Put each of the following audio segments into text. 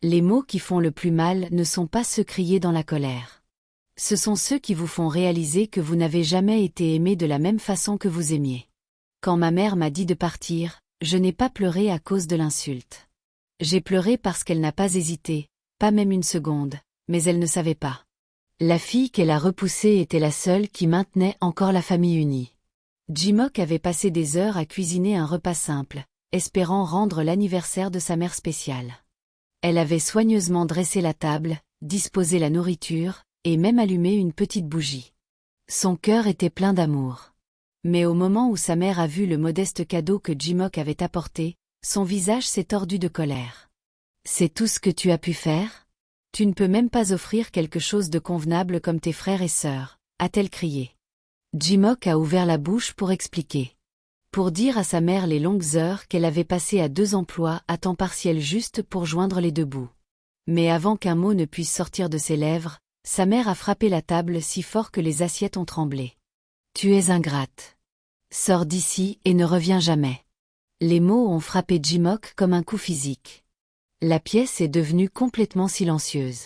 Les mots qui font le plus mal ne sont pas ceux criés dans la colère. Ce sont ceux qui vous font réaliser que vous n'avez jamais été aimé de la même façon que vous aimiez. Quand ma mère m'a dit de partir, je n'ai pas pleuré à cause de l'insulte. J'ai pleuré parce qu'elle n'a pas hésité, pas même une seconde, mais elle ne savait pas. La fille qu'elle a repoussée était la seule qui maintenait encore la famille unie. Jimock avait passé des heures à cuisiner un repas simple, espérant rendre l'anniversaire de sa mère spéciale. Elle avait soigneusement dressé la table, disposé la nourriture, et même allumé une petite bougie. Son cœur était plein d'amour. Mais au moment où sa mère a vu le modeste cadeau que Jimock avait apporté, son visage s'est tordu de colère. « C'est tout ce que tu as pu faire ? Tu ne peux même pas offrir quelque chose de convenable comme tes frères et sœurs », a-t-elle crié. Jimock a ouvert la bouche pour expliquer. Pour dire à sa mère les longues heures qu'elle avait passées à 2 emplois à temps partiel juste pour joindre les deux bouts. Mais avant qu'un mot ne puisse sortir de ses lèvres, sa mère a frappé la table si fort que les assiettes ont tremblé. « Tu es ingrate. Sors d'ici et ne reviens jamais. » Les mots ont frappé Jimock comme un coup physique. La pièce est devenue complètement silencieuse.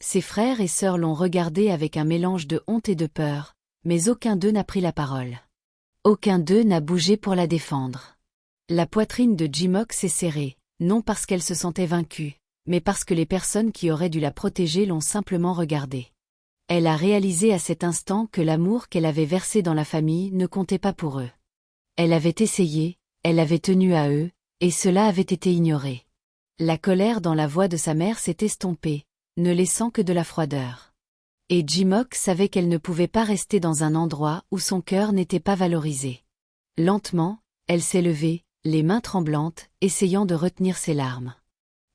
Ses frères et sœurs l'ont regardé avec un mélange de honte et de peur, mais aucun d'eux n'a pris la parole. Aucun d'eux n'a bougé pour la défendre. La poitrine de Jimock s'est serrée, non parce qu'elle se sentait vaincue, mais parce que les personnes qui auraient dû la protéger l'ont simplement regardée. Elle a réalisé à cet instant que l'amour qu'elle avait versé dans la famille ne comptait pas pour eux. Elle avait essayé, elle avait tenu à eux, et cela avait été ignoré. La colère dans la voix de sa mère s'est estompée, ne laissant que de la froideur. Et Jimock savait qu'elle ne pouvait pas rester dans un endroit où son cœur n'était pas valorisé. Lentement, elle s'est levée, les mains tremblantes, essayant de retenir ses larmes.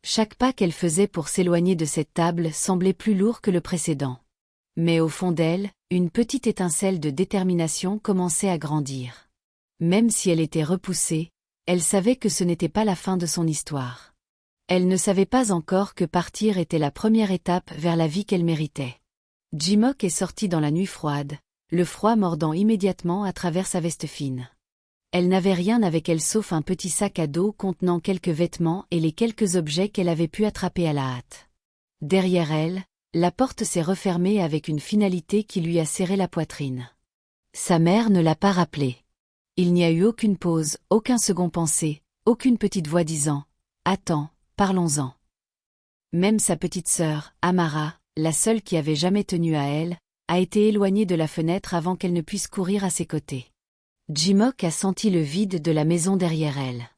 Chaque pas qu'elle faisait pour s'éloigner de cette table semblait plus lourd que le précédent. Mais au fond d'elle, une petite étincelle de détermination commençait à grandir. Même si elle était repoussée, elle savait que ce n'était pas la fin de son histoire. Elle ne savait pas encore que partir était la première étape vers la vie qu'elle méritait. Jimock est sortie dans la nuit froide, le froid mordant immédiatement à travers sa veste fine. Elle n'avait rien avec elle sauf un petit sac à dos contenant quelques vêtements et les quelques objets qu'elle avait pu attraper à la hâte. Derrière elle, la porte s'est refermée avec une finalité qui lui a serré la poitrine. Sa mère ne l'a pas rappelée. Il n'y a eu aucune pause, aucun second pensé, aucune petite voix disant « Attends, parlons-en ». Même sa petite sœur, Amara, la seule qui avait jamais tenu à elle, a été éloignée de la fenêtre avant qu'elle ne puisse courir à ses côtés. Jimock a senti le vide de la maison derrière elle.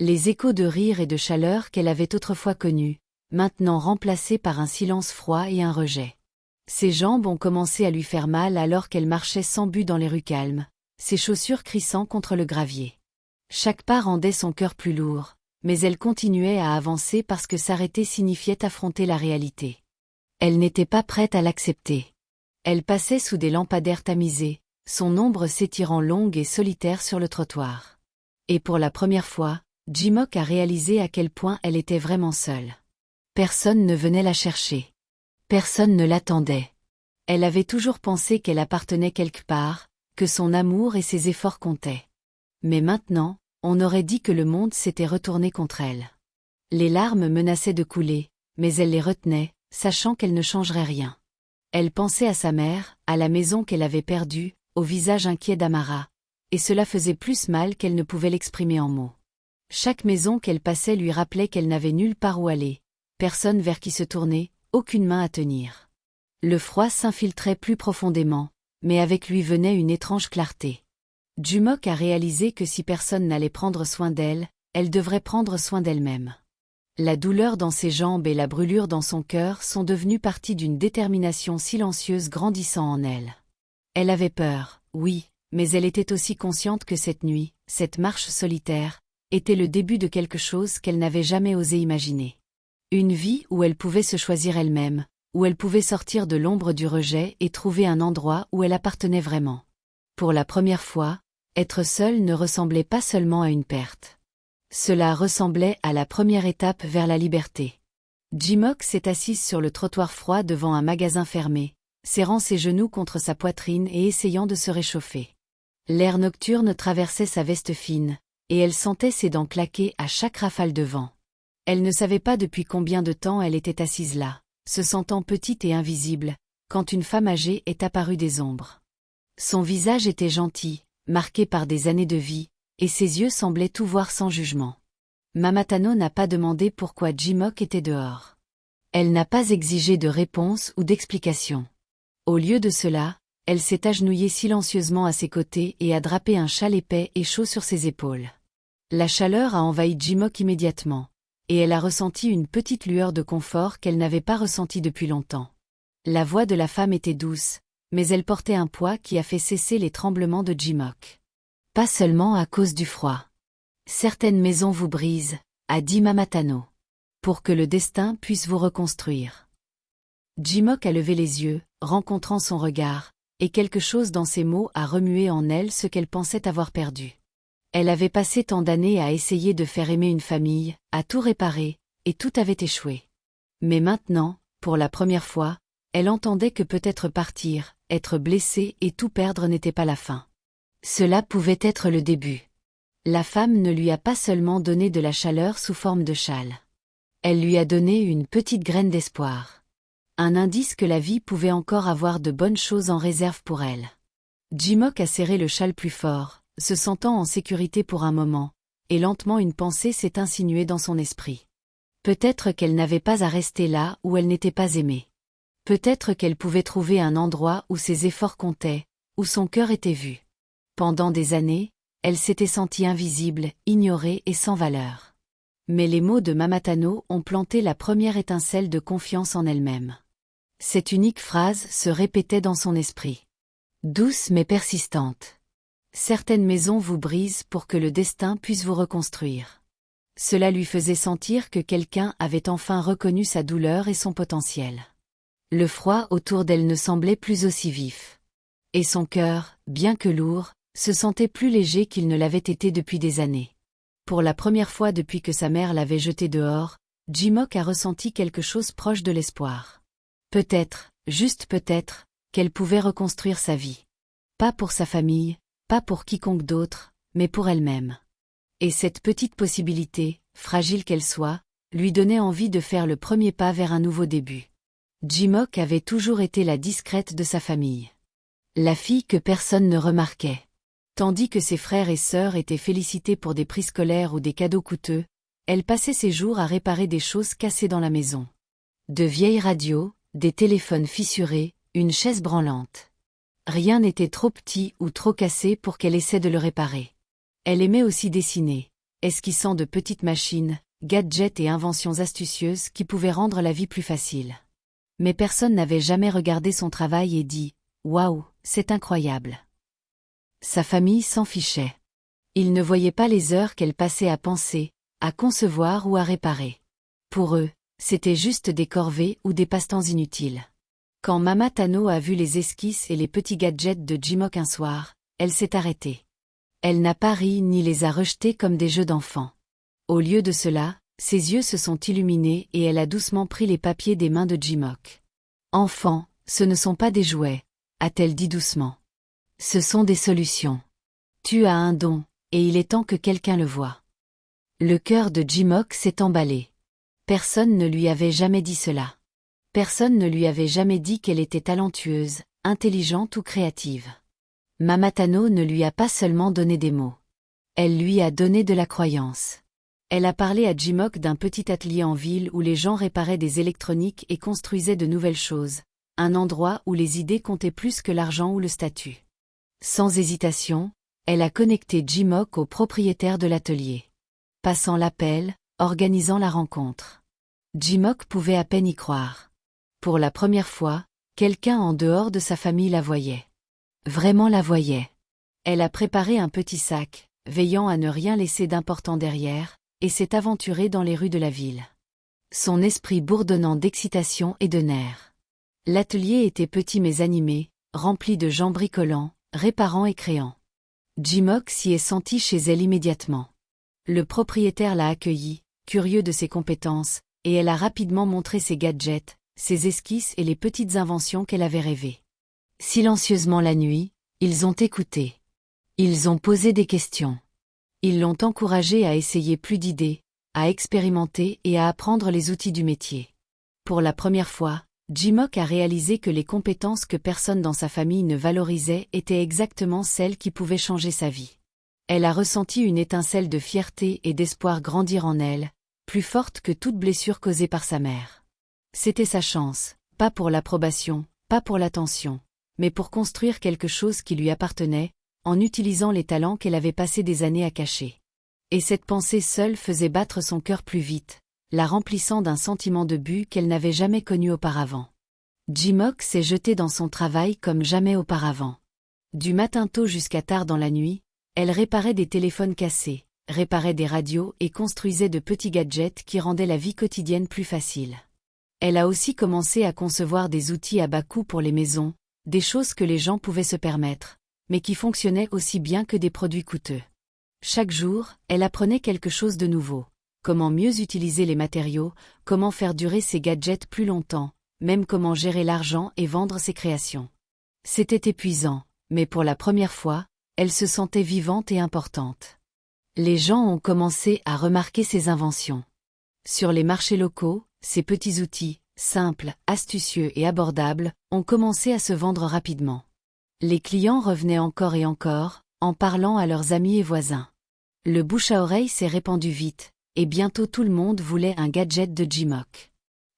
Les échos de rire et de chaleur qu'elle avait autrefois connus, maintenant remplacés par un silence froid et un rejet. Ses jambes ont commencé à lui faire mal alors qu'elle marchait sans but dans les rues calmes, ses chaussures crissant contre le gravier. Chaque pas rendait son cœur plus lourd, mais elle continuait à avancer parce que s'arrêter signifiait affronter la réalité. Elle n'était pas prête à l'accepter. Elle passait sous des lampadaires tamisés, son ombre s'étirant longue et solitaire sur le trottoir. Et pour la première fois, Jimock a réalisé à quel point elle était vraiment seule. Personne ne venait la chercher. Personne ne l'attendait. Elle avait toujours pensé qu'elle appartenait quelque part, que son amour et ses efforts comptaient. Mais maintenant, on aurait dit que le monde s'était retourné contre elle. Les larmes menaçaient de couler, mais elle les retenait, sachant qu'elle ne changerait rien. Elle pensait à sa mère, à la maison qu'elle avait perdue, au visage inquiet d'Amara, et cela faisait plus mal qu'elle ne pouvait l'exprimer en mots. Chaque maison qu'elle passait lui rappelait qu'elle n'avait nulle part où aller, personne vers qui se tourner, aucune main à tenir. Le froid s'infiltrait plus profondément, mais avec lui venait une étrange clarté. Jimock a réalisé que si personne n'allait prendre soin d'elle, elle devrait prendre soin d'elle-même. La douleur dans ses jambes et la brûlure dans son cœur sont devenues partie d'une détermination silencieuse grandissant en elle. Elle avait peur, oui, mais elle était aussi consciente que cette nuit, cette marche solitaire, était le début de quelque chose qu'elle n'avait jamais osé imaginer. Une vie où elle pouvait se choisir elle-même, où elle pouvait sortir de l'ombre du rejet et trouver un endroit où elle appartenait vraiment. Pour la première fois, être seule ne ressemblait pas seulement à une perte. Cela ressemblait à la première étape vers la liberté. Jimock s'est assise sur le trottoir froid devant un magasin fermé, serrant ses genoux contre sa poitrine et essayant de se réchauffer. L'air nocturne traversait sa veste fine, et elle sentait ses dents claquer à chaque rafale de vent. Elle ne savait pas depuis combien de temps elle était assise là, se sentant petite et invisible, quand une femme âgée est apparue des ombres. Son visage était gentil, marqué par des années de vie, et ses yeux semblaient tout voir sans jugement. Mamatano n'a pas demandé pourquoi Jimok était dehors. Elle n'a pas exigé de réponse ou d'explication. Au lieu de cela, elle s'est agenouillée silencieusement à ses côtés et a drapé un châle épais et chaud sur ses épaules. La chaleur a envahi Jimok immédiatement, et elle a ressenti une petite lueur de confort qu'elle n'avait pas ressentie depuis longtemps. La voix de la femme était douce, mais elle portait un poids qui a fait cesser les tremblements de Jimok. Pas seulement à cause du froid. Certaines maisons vous brisent, a dit Mamatano. Pour que le destin puisse vous reconstruire. Jimok a levé les yeux, rencontrant son regard, et quelque chose dans ses mots a remué en elle ce qu'elle pensait avoir perdu. Elle avait passé tant d'années à essayer de faire aimer une famille, à tout réparer, et tout avait échoué. Mais maintenant, pour la première fois, elle entendait que peut-être partir, être blessée et tout perdre n'était pas la fin. Cela pouvait être le début. La femme ne lui a pas seulement donné de la chaleur sous forme de châle. Elle lui a donné une petite graine d'espoir. Un indice que la vie pouvait encore avoir de bonnes choses en réserve pour elle. Jimok a serré le châle plus fort, se sentant en sécurité pour un moment, et lentement une pensée s'est insinuée dans son esprit. Peut-être qu'elle n'avait pas à rester là où elle n'était pas aimée. Peut-être qu'elle pouvait trouver un endroit où ses efforts comptaient, où son cœur était vu. Pendant des années, elle s'était sentie invisible, ignorée et sans valeur. Mais les mots de Mamatano ont planté la première étincelle de confiance en elle-même. Cette unique phrase se répétait dans son esprit. Douce mais persistante. Certaines maisons vous brisent pour que le destin puisse vous reconstruire. Cela lui faisait sentir que quelqu'un avait enfin reconnu sa douleur et son potentiel. Le froid autour d'elle ne semblait plus aussi vif. Et son cœur, bien que lourd, se sentait plus léger qu'il ne l'avait été depuis des années. Pour la première fois depuis que sa mère l'avait jeté dehors, Jimok a ressenti quelque chose proche de l'espoir. Peut-être, juste peut-être, qu'elle pouvait reconstruire sa vie. Pas pour sa famille, pas pour quiconque d'autre, mais pour elle-même. Et cette petite possibilité, fragile qu'elle soit, lui donnait envie de faire le premier pas vers un nouveau début. Jimok avait toujours été la discrète de sa famille. La fille que personne ne remarquait. Tandis que ses frères et sœurs étaient félicités pour des prix scolaires ou des cadeaux coûteux, elle passait ses jours à réparer des choses cassées dans la maison. De vieilles radios, des téléphones fissurés, une chaise branlante. Rien n'était trop petit ou trop cassé pour qu'elle essaie de le réparer. Elle aimait aussi dessiner, esquissant de petites machines, gadgets et inventions astucieuses qui pouvaient rendre la vie plus facile. Mais personne n'avait jamais regardé son travail et dit « Waouh, c'est incroyable !» Sa famille s'en fichait. Ils ne voyaient pas les heures qu'elle passait à penser, à concevoir ou à réparer. Pour eux, c'était juste des corvées ou des passe-temps inutiles. Quand Mamatano a vu les esquisses et les petits gadgets de Jimok un soir, elle s'est arrêtée. Elle n'a pas ri ni les a rejetés comme des jeux d'enfants. Au lieu de cela, ses yeux se sont illuminés et elle a doucement pris les papiers des mains de Jimok. « Enfant, ce ne sont pas des jouets », a-t-elle dit doucement. « Ce sont des solutions. Tu as un don, et il est temps que quelqu'un le voie. » Le cœur de Jimok s'est emballé. Personne ne lui avait jamais dit cela. Personne ne lui avait jamais dit qu'elle était talentueuse, intelligente ou créative. Mamatano ne lui a pas seulement donné des mots. Elle lui a donné de la croyance. Elle a parlé à Jimok d'un petit atelier en ville où les gens réparaient des électroniques et construisaient de nouvelles choses, un endroit où les idées comptaient plus que l'argent ou le statut. Sans hésitation, elle a connecté Jimok au propriétaire de l'atelier. Passant l'appel, organisant la rencontre. Jimok pouvait à peine y croire. Pour la première fois, quelqu'un en dehors de sa famille la voyait. Vraiment la voyait. Elle a préparé un petit sac, veillant à ne rien laisser d'important derrière, et s'est aventurée dans les rues de la ville. Son esprit bourdonnant d'excitation et de nerfs. L'atelier était petit mais animé, rempli de gens bricolants, réparant et créant. Jimok s'y est senti chez elle immédiatement. Le propriétaire l'a accueillie, curieux de ses compétences, et elle a rapidement montré ses gadgets, ses esquisses et les petites inventions qu'elle avait rêvées. Silencieusement la nuit, ils ont écouté. Ils ont posé des questions. Ils l'ont encouragée à essayer plus d'idées, à expérimenter et à apprendre les outils du métier. Pour la première fois, Jimock a réalisé que les compétences que personne dans sa famille ne valorisait étaient exactement celles qui pouvaient changer sa vie. Elle a ressenti une étincelle de fierté et d'espoir grandir en elle, plus forte que toute blessure causée par sa mère. C'était sa chance, pas pour l'approbation, pas pour l'attention, mais pour construire quelque chose qui lui appartenait, en utilisant les talents qu'elle avait passé des années à cacher. Et cette pensée seule faisait battre son cœur plus vite, la remplissant d'un sentiment de but qu'elle n'avait jamais connu auparavant. Jimock s'est jetée dans son travail comme jamais auparavant. Du matin tôt jusqu'à tard dans la nuit, elle réparait des téléphones cassés, réparait des radios et construisait de petits gadgets qui rendaient la vie quotidienne plus facile. Elle a aussi commencé à concevoir des outils à bas coût pour les maisons, des choses que les gens pouvaient se permettre, mais qui fonctionnaient aussi bien que des produits coûteux. Chaque jour, elle apprenait quelque chose de nouveau. Comment mieux utiliser les matériaux, comment faire durer ses gadgets plus longtemps, même comment gérer l'argent et vendre ses créations. C'était épuisant, mais pour la première fois, elle se sentait vivante et importante. Les gens ont commencé à remarquer ses inventions. Sur les marchés locaux, ces petits outils, simples, astucieux et abordables, ont commencé à se vendre rapidement. Les clients revenaient encore et encore, en parlant à leurs amis et voisins. Le bouche à oreille s'est répandu vite, et bientôt tout le monde voulait un gadget de Jimock.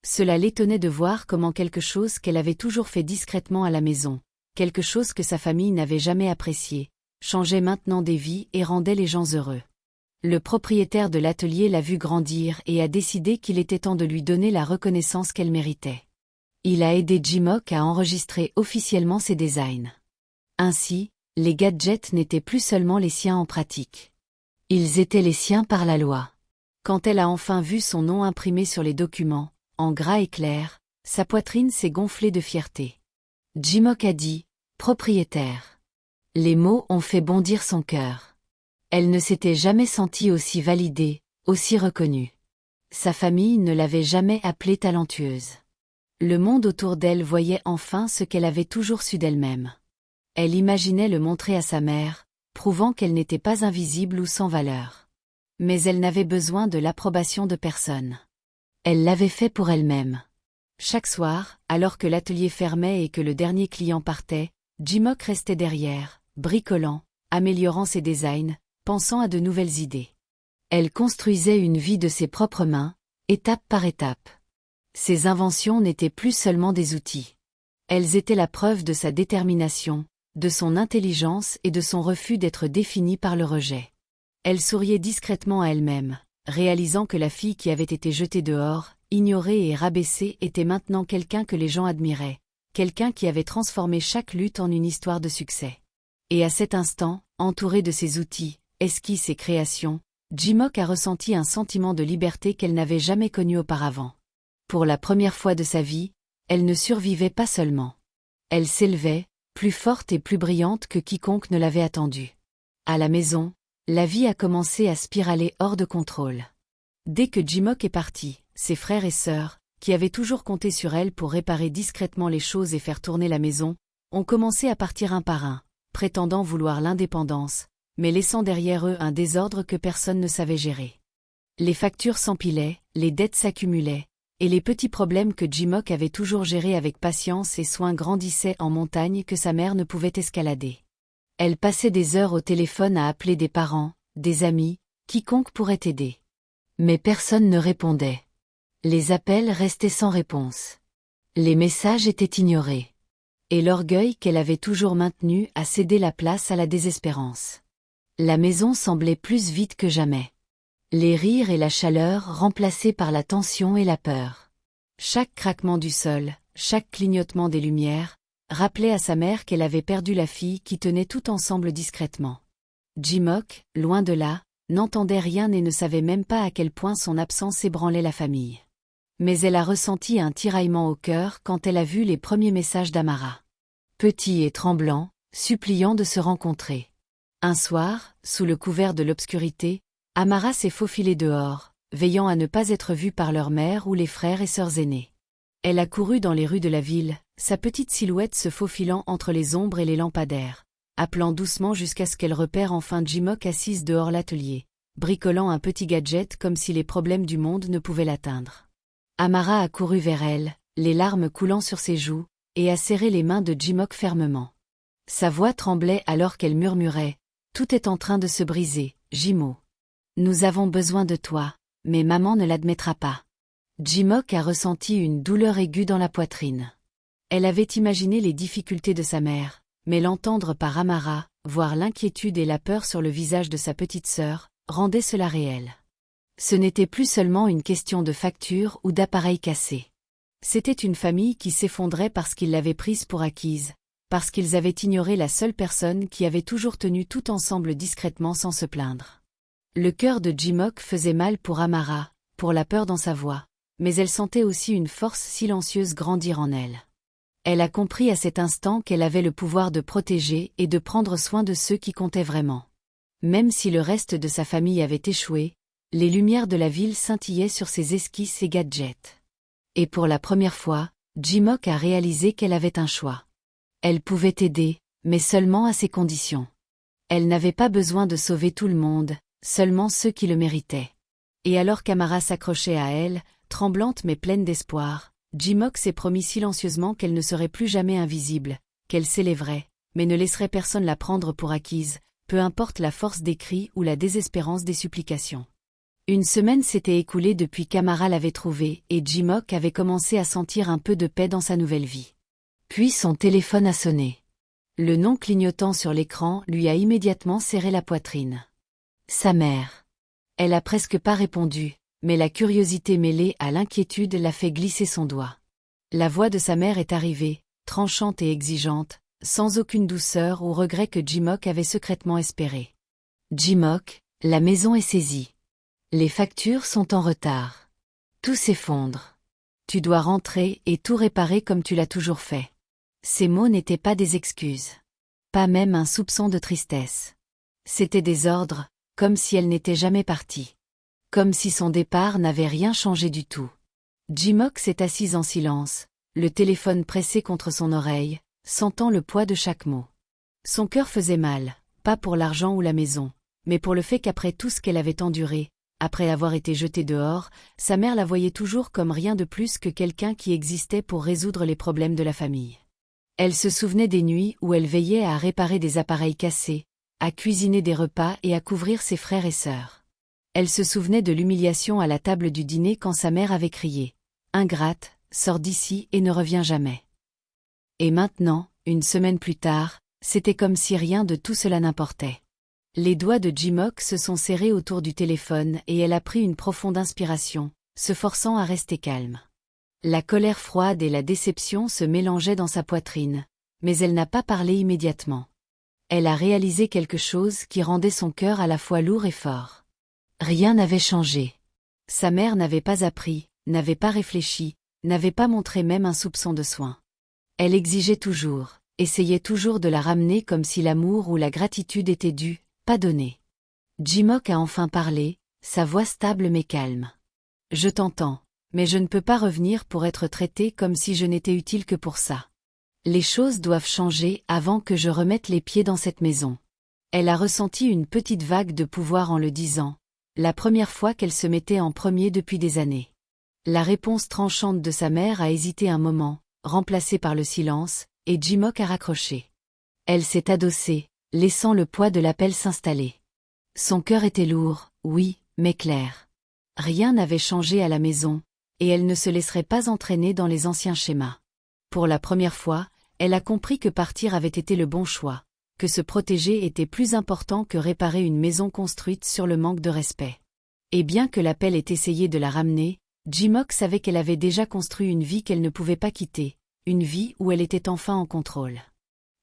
Cela l'étonnait de voir comment quelque chose qu'elle avait toujours fait discrètement à la maison, quelque chose que sa famille n'avait jamais apprécié, changeait maintenant des vies et rendait les gens heureux. Le propriétaire de l'atelier l'a vu grandir et a décidé qu'il était temps de lui donner la reconnaissance qu'elle méritait. Il a aidé Jimock à enregistrer officiellement ses designs. Ainsi, les gadgets n'étaient plus seulement les siens en pratique. Ils étaient les siens par la loi. Quand elle a enfin vu son nom imprimé sur les documents, en gras et clair, sa poitrine s'est gonflée de fierté. Jimock a dit « propriétaire ». Les mots ont fait bondir son cœur. Elle ne s'était jamais sentie aussi validée, aussi reconnue. Sa famille ne l'avait jamais appelée talentueuse. Le monde autour d'elle voyait enfin ce qu'elle avait toujours su d'elle-même. Elle imaginait le montrer à sa mère, prouvant qu'elle n'était pas invisible ou sans valeur. Mais elle n'avait besoin de l'approbation de personne. Elle l'avait fait pour elle-même. Chaque soir, alors que l'atelier fermait et que le dernier client partait, Jimock restait derrière, bricolant, améliorant ses designs, pensant à de nouvelles idées. Elle construisait une vie de ses propres mains, étape par étape. Ses inventions n'étaient plus seulement des outils. Elles étaient la preuve de sa détermination, de son intelligence et de son refus d'être définie par le rejet. Elle souriait discrètement à elle-même, réalisant que la fille qui avait été jetée dehors, ignorée et rabaissée était maintenant quelqu'un que les gens admiraient, quelqu'un qui avait transformé chaque lutte en une histoire de succès. Et à cet instant, entourée de ses outils, esquisses et créations, Jimock a ressenti un sentiment de liberté qu'elle n'avait jamais connu auparavant. Pour la première fois de sa vie, elle ne survivait pas seulement. Elle s'élevait, plus forte et plus brillante que quiconque ne l'avait attendue. À la maison, la vie a commencé à spiraler hors de contrôle. Dès que Jimock est parti, ses frères et sœurs, qui avaient toujours compté sur elle pour réparer discrètement les choses et faire tourner la maison, ont commencé à partir un par un, prétendant vouloir l'indépendance, mais laissant derrière eux un désordre que personne ne savait gérer. Les factures s'empilaient, les dettes s'accumulaient, et les petits problèmes que Jimock avait toujours gérés avec patience et soin grandissaient en montagnes que sa mère ne pouvait escalader. Elle passait des heures au téléphone à appeler des parents, des amis, quiconque pourrait aider. Mais personne ne répondait. Les appels restaient sans réponse. Les messages étaient ignorés. Et l'orgueil qu'elle avait toujours maintenu a cédé la place à la désespérance. La maison semblait plus vide que jamais. Les rires et la chaleur remplacés par la tension et la peur. Chaque craquement du sol, chaque clignotement des lumières, rappelait à sa mère qu'elle avait perdu la fille qui tenait tout ensemble discrètement. Jimock, loin de là, n'entendait rien et ne savait même pas à quel point son absence ébranlait la famille. Mais elle a ressenti un tiraillement au cœur quand elle a vu les premiers messages d'Amara. Petit et tremblant, suppliant de se rencontrer. Un soir, sous le couvert de l'obscurité, Amara s'est faufilée dehors, veillant à ne pas être vue par leur mère ou les frères et sœurs aînés. Elle a couru dans les rues de la ville, sa petite silhouette se faufilant entre les ombres et les lampadaires, appelant doucement jusqu'à ce qu'elle repère enfin Jimock assise dehors l'atelier, bricolant un petit gadget comme si les problèmes du monde ne pouvaient l'atteindre. Amara a couru vers elle, les larmes coulant sur ses joues, et a serré les mains de Jimock fermement. Sa voix tremblait alors qu'elle murmurait « Tout est en train de se briser, Jimo. Nous avons besoin de toi, mais maman ne l'admettra pas. » Jimock a ressenti une douleur aiguë dans la poitrine. Elle avait imaginé les difficultés de sa mère, mais l'entendre par Amara, voir l'inquiétude et la peur sur le visage de sa petite sœur, rendait cela réel. Ce n'était plus seulement une question de facture ou d'appareil cassé. C'était une famille qui s'effondrait parce qu'ils l'avaient prise pour acquise, parce qu'ils avaient ignoré la seule personne qui avait toujours tenu tout ensemble discrètement sans se plaindre. Le cœur de Jimock faisait mal pour Amara, pour la peur dans sa voix, mais elle sentait aussi une force silencieuse grandir en elle. Elle a compris à cet instant qu'elle avait le pouvoir de protéger et de prendre soin de ceux qui comptaient vraiment. Même si le reste de sa famille avait échoué, les lumières de la ville scintillaient sur ses esquisses et gadgets. Et pour la première fois, Jimock a réalisé qu'elle avait un choix. Elle pouvait aider, mais seulement à ses conditions. Elle n'avait pas besoin de sauver tout le monde, seulement ceux qui le méritaient. Et alors qu'Amara s'accrochait à elle, tremblante mais pleine d'espoir, Jimock s'est promis silencieusement qu'elle ne serait plus jamais invisible, qu'elle s'élèverait, mais ne laisserait personne la prendre pour acquise, peu importe la force des cris ou la désespérance des supplications. Une semaine s'était écoulée depuis qu'Amara l'avait trouvée et Jimock avait commencé à sentir un peu de paix dans sa nouvelle vie. Puis son téléphone a sonné. Le nom clignotant sur l'écran lui a immédiatement serré la poitrine. Sa mère. Elle a presque pas répondu, mais la curiosité mêlée à l'inquiétude l'a fait glisser son doigt. La voix de sa mère est arrivée, tranchante et exigeante, sans aucune douceur ou regret que Jimock avait secrètement espéré. Jimock, la maison est saisie. Les factures sont en retard. Tout s'effondre. Tu dois rentrer et tout réparer comme tu l'as toujours fait. Ces mots n'étaient pas des excuses. Pas même un soupçon de tristesse. C'étaient des ordres, comme si elle n'était jamais partie. Comme si son départ n'avait rien changé du tout. Jimock s'est assise en silence, le téléphone pressé contre son oreille, sentant le poids de chaque mot. Son cœur faisait mal, pas pour l'argent ou la maison, mais pour le fait qu'après tout ce qu'elle avait enduré, après avoir été jetée dehors, sa mère la voyait toujours comme rien de plus que quelqu'un qui existait pour résoudre les problèmes de la famille. Elle se souvenait des nuits où elle veillait à réparer des appareils cassés, à cuisiner des repas et à couvrir ses frères et sœurs. Elle se souvenait de l'humiliation à la table du dîner quand sa mère avait crié « Ingrate, sors d'ici et ne reviens jamais ». Et maintenant, une semaine plus tard, c'était comme si rien de tout cela n'importait. Les doigts de Jimock se sont serrés autour du téléphone et elle a pris une profonde inspiration, se forçant à rester calme. La colère froide et la déception se mélangeaient dans sa poitrine, mais elle n'a pas parlé immédiatement. Elle a réalisé quelque chose qui rendait son cœur à la fois lourd et fort. Rien n'avait changé. Sa mère n'avait pas appris, n'avait pas réfléchi, n'avait pas montré même un soupçon de soin. Elle exigeait toujours, essayait toujours de la ramener comme si l'amour ou la gratitude étaient dus, pas donnés. Jimock a enfin parlé, sa voix stable mais calme. « Je t'entends, mais je ne peux pas revenir pour être traitée comme si je n'étais utile que pour ça. Les choses doivent changer avant que je remette les pieds dans cette maison. » Elle a ressenti une petite vague de pouvoir en le disant, la première fois qu'elle se mettait en premier depuis des années. La réponse tranchante de sa mère a hésité un moment, remplacée par le silence, et Jimock a raccroché. Elle s'est adossée, laissant le poids de l'appel s'installer. Son cœur était lourd, oui, mais clair. Rien n'avait changé à la maison, et elle ne se laisserait pas entraîner dans les anciens schémas. Pour la première fois, elle a compris que partir avait été le bon choix, que se protéger était plus important que réparer une maison construite sur le manque de respect. Et bien que l'appel ait essayé de la ramener, Jimock savait qu'elle avait déjà construit une vie qu'elle ne pouvait pas quitter, une vie où elle était enfin en contrôle.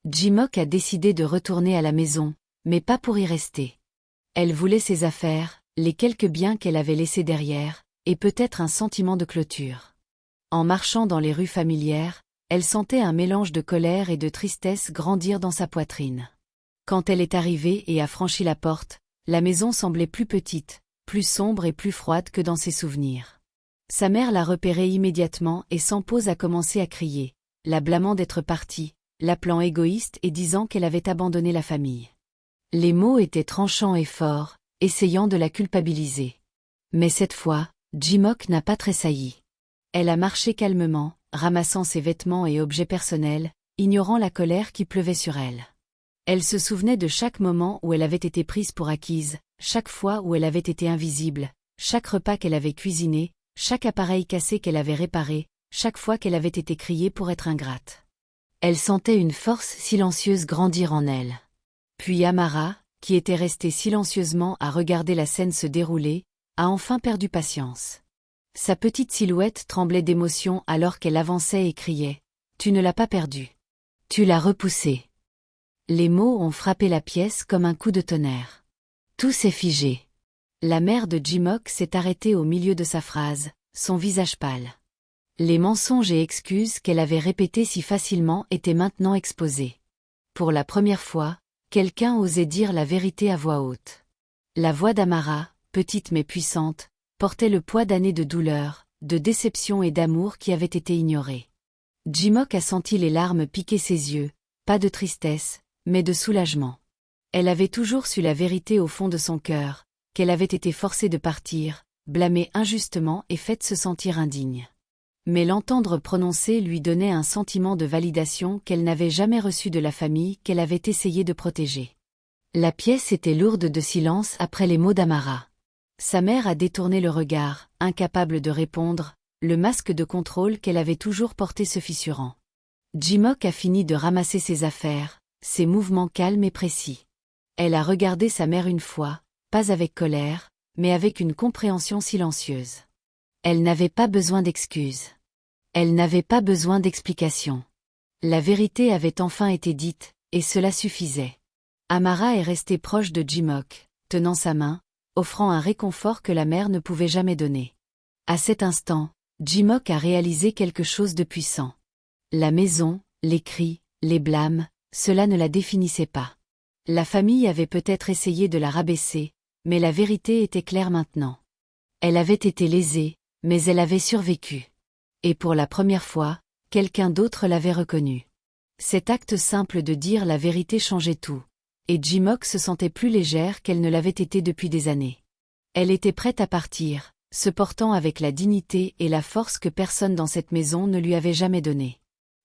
Jimock a décidé de retourner à la maison, mais pas pour y rester. Elle voulait ses affaires, les quelques biens qu'elle avait laissés derrière, et peut-être un sentiment de clôture. En marchant dans les rues familières, elle sentait un mélange de colère et de tristesse grandir dans sa poitrine. Quand elle est arrivée et a franchi la porte, la maison semblait plus petite, plus sombre et plus froide que dans ses souvenirs. Sa mère l'a repérée immédiatement et sans pause a commencé à crier, la blâmant d'être partie, l'appelant égoïste et disant qu'elle avait abandonné la famille. Les mots étaient tranchants et forts, essayant de la culpabiliser. Mais cette fois, Jimok n'a pas tressailli. Elle a marché calmement, ramassant ses vêtements et objets personnels, ignorant la colère qui pleuvait sur elle. Elle se souvenait de chaque moment où elle avait été prise pour acquise, chaque fois où elle avait été invisible, chaque repas qu'elle avait cuisiné, chaque appareil cassé qu'elle avait réparé, chaque fois qu'elle avait été criée pour être ingrate. Elle sentait une force silencieuse grandir en elle. Puis Amara, qui était restée silencieusement à regarder la scène se dérouler, a enfin perdu patience. Sa petite silhouette tremblait d'émotion alors qu'elle avançait et criait « Tu ne l'as pas perdu. Tu l'as repoussé. » Les mots ont frappé la pièce comme un coup de tonnerre. Tout s'est figé. La mère de Jimok s'est arrêtée au milieu de sa phrase, son visage pâle. Les mensonges et excuses qu'elle avait répétés si facilement étaient maintenant exposés. Pour la première fois, quelqu'un osait dire la vérité à voix haute. La voix d'Amara, petite mais puissante, portait le poids d'années de douleur, de déception et d'amour qui avaient été ignorés. Jimok a senti les larmes piquer ses yeux, pas de tristesse, mais de soulagement. Elle avait toujours su la vérité au fond de son cœur, qu'elle avait été forcée de partir, blâmée injustement et faite se sentir indigne. Mais l'entendre prononcer lui donnait un sentiment de validation qu'elle n'avait jamais reçu de la famille qu'elle avait essayé de protéger. La pièce était lourde de silence après les mots d'Amara. Sa mère a détourné le regard, incapable de répondre, le masque de contrôle qu'elle avait toujours porté se fissurant. Jimok a fini de ramasser ses affaires, ses mouvements calmes et précis. Elle a regardé sa mère une fois, pas avec colère, mais avec une compréhension silencieuse. Elle n'avait pas besoin d'excuses. Elle n'avait pas besoin d'explications. La vérité avait enfin été dite, et cela suffisait. Amara est restée proche de Jimok, tenant sa main, offrant un réconfort que la mère ne pouvait jamais donner. À cet instant, Jimok a réalisé quelque chose de puissant. La maison, les cris, les blâmes, cela ne la définissait pas. La famille avait peut-être essayé de la rabaisser, mais la vérité était claire maintenant. Elle avait été lésée, mais elle avait survécu. Et pour la première fois, quelqu'un d'autre l'avait reconnue. Cet acte simple de dire la vérité changeait tout. Et Jimok se sentait plus légère qu'elle ne l'avait été depuis des années. Elle était prête à partir, se portant avec la dignité et la force que personne dans cette maison ne lui avait jamais donnée.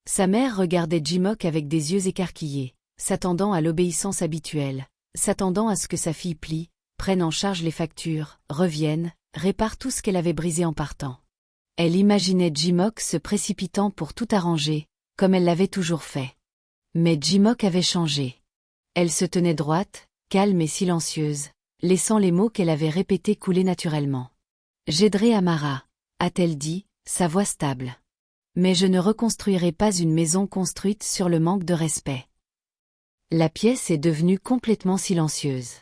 Sa mère regardait Jimok avec des yeux écarquillés, s'attendant à l'obéissance habituelle, s'attendant à ce que sa fille plie, prenne en charge les factures, revienne, répare tout ce qu'elle avait brisé en partant. Elle imaginait Jimok se précipitant pour tout arranger, comme elle l'avait toujours fait. Mais Jimok avait changé. Elle se tenait droite, calme et silencieuse, laissant les mots qu'elle avait répétés couler naturellement. « J'aiderai Amara », a-t-elle dit, sa voix stable. « Mais je ne reconstruirai pas une maison construite sur le manque de respect. » La pièce est devenue complètement silencieuse.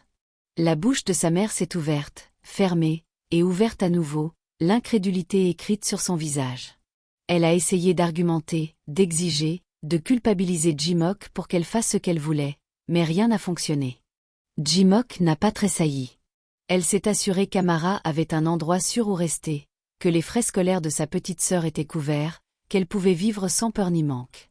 La bouche de sa mère s'est ouverte, fermée, et ouverte à nouveau, l'incrédulité écrite sur son visage. Elle a essayé d'argumenter, d'exiger, de culpabiliser Jimok pour qu'elle fasse ce qu'elle voulait, mais rien n'a fonctionné. Jimok n'a pas tressailli. Elle s'est assurée qu'Amara avait un endroit sûr où rester, que les frais scolaires de sa petite sœur étaient couverts, qu'elle pouvait vivre sans peur ni manque.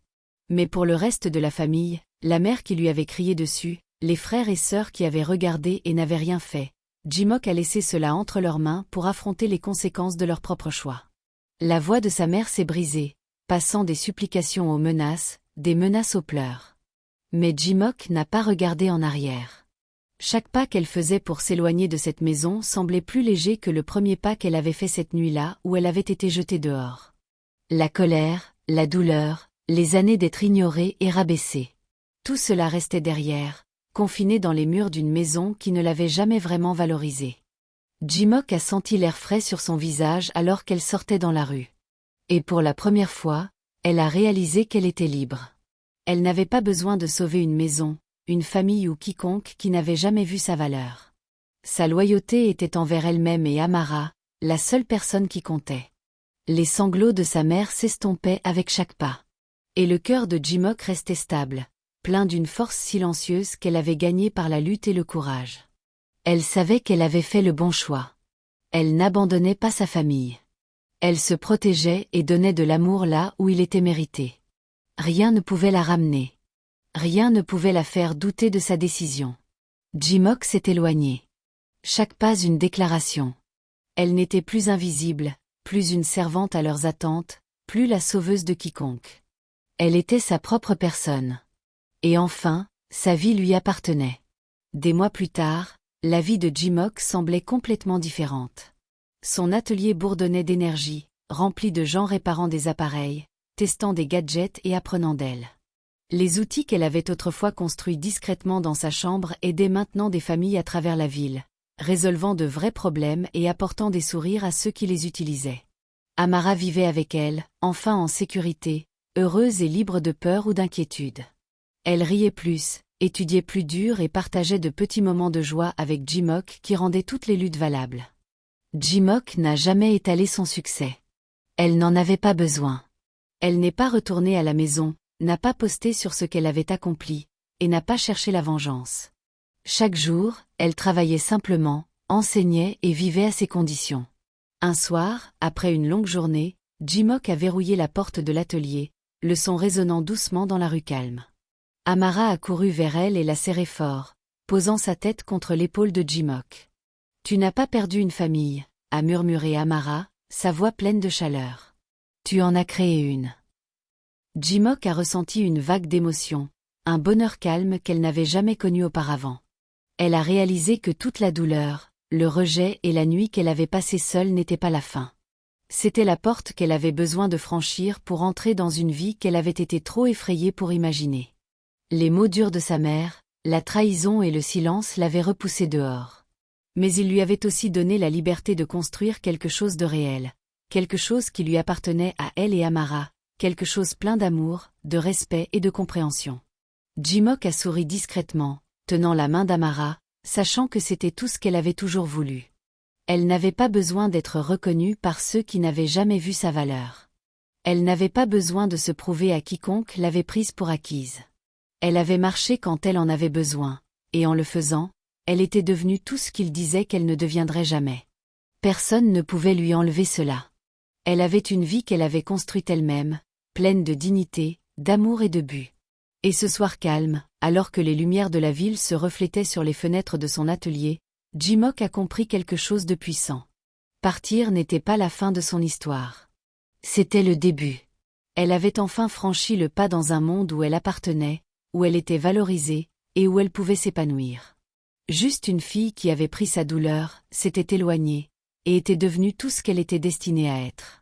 Mais pour le reste de la famille, la mère qui lui avait crié dessus, les frères et sœurs qui avaient regardé et n'avaient rien fait, Jimok a laissé cela entre leurs mains pour affronter les conséquences de leur propre choix. La voix de sa mère s'est brisée, passant des supplications aux menaces, des menaces aux pleurs. Mais Jimok n'a pas regardé en arrière. Chaque pas qu'elle faisait pour s'éloigner de cette maison semblait plus léger que le premier pas qu'elle avait fait cette nuit-là où elle avait été jetée dehors. La colère, la douleur, les années d'être ignorée et rabaissée. Tout cela restait derrière, confiné dans les murs d'une maison qui ne l'avait jamais vraiment valorisée. Jimok a senti l'air frais sur son visage alors qu'elle sortait dans la rue. Et pour la première fois, elle a réalisé qu'elle était libre. Elle n'avait pas besoin de sauver une maison, une famille ou quiconque qui n'avait jamais vu sa valeur. Sa loyauté était envers elle-même et Amara, la seule personne qui comptait. Les sanglots de sa mère s'estompaient avec chaque pas. Et le cœur de Jimok restait stable, plein d'une force silencieuse qu'elle avait gagnée par la lutte et le courage. Elle savait qu'elle avait fait le bon choix. Elle n'abandonnait pas sa famille. Elle se protégeait et donnait de l'amour là où il était mérité. Rien ne pouvait la ramener. Rien ne pouvait la faire douter de sa décision. Jimok s'est éloigné. Chaque pas une déclaration. Elle n'était plus invisible, plus une servante à leurs attentes, plus la sauveuse de quiconque. Elle était sa propre personne. Et enfin, sa vie lui appartenait. Des mois plus tard, la vie de Jimock semblait complètement différente. Son atelier bourdonnait d'énergie, rempli de gens réparant des appareils, testant des gadgets et apprenant d'elle. Les outils qu'elle avait autrefois construits discrètement dans sa chambre aidaient maintenant des familles à travers la ville, résolvant de vrais problèmes et apportant des sourires à ceux qui les utilisaient. Amara vivait avec elle, enfin en sécurité, heureuse et libre de peur ou d'inquiétude. Elle riait plus, étudiait plus dur et partageait de petits moments de joie avec Jimock qui rendaient toutes les luttes valables. Jimock n'a jamais étalé son succès. Elle n'en avait pas besoin. Elle n'est pas retournée à la maison, n'a pas posté sur ce qu'elle avait accompli, et n'a pas cherché la vengeance. Chaque jour, elle travaillait simplement, enseignait et vivait à ses conditions. Un soir, après une longue journée, Jimock a verrouillé la porte de l'atelier, le son résonnant doucement dans la rue calme. Amara a couru vers elle et l'a serrée fort, posant sa tête contre l'épaule de Jimock. « Tu n'as pas perdu une famille », a murmuré Amara, sa voix pleine de chaleur. « Tu en as créé une. » Jimock a ressenti une vague d'émotion, un bonheur calme qu'elle n'avait jamais connu auparavant. Elle a réalisé que toute la douleur, le rejet et la nuit qu'elle avait passée seule n'étaient pas la fin. C'était la porte qu'elle avait besoin de franchir pour entrer dans une vie qu'elle avait été trop effrayée pour imaginer. Les mots durs de sa mère, la trahison et le silence l'avaient repoussée dehors. Mais il lui avait aussi donné la liberté de construire quelque chose de réel, quelque chose qui lui appartenait à elle et Amara, quelque chose plein d'amour, de respect et de compréhension. Jimock a souri discrètement, tenant la main d'Amara, sachant que c'était tout ce qu'elle avait toujours voulu. Elle n'avait pas besoin d'être reconnue par ceux qui n'avaient jamais vu sa valeur. Elle n'avait pas besoin de se prouver à quiconque l'avait prise pour acquise. Elle avait marché quand elle en avait besoin, et en le faisant, elle était devenue tout ce qu'il disait qu'elle ne deviendrait jamais. Personne ne pouvait lui enlever cela. Elle avait une vie qu'elle avait construite elle-même, pleine de dignité, d'amour et de but. Et ce soir calme, alors que les lumières de la ville se reflétaient sur les fenêtres de son atelier, Jimock a compris quelque chose de puissant. Partir n'était pas la fin de son histoire. C'était le début. Elle avait enfin franchi le pas dans un monde où elle appartenait, où elle était valorisée, et où elle pouvait s'épanouir. Juste une fille qui avait pris sa douleur, s'était éloignée, et était devenue tout ce qu'elle était destinée à être.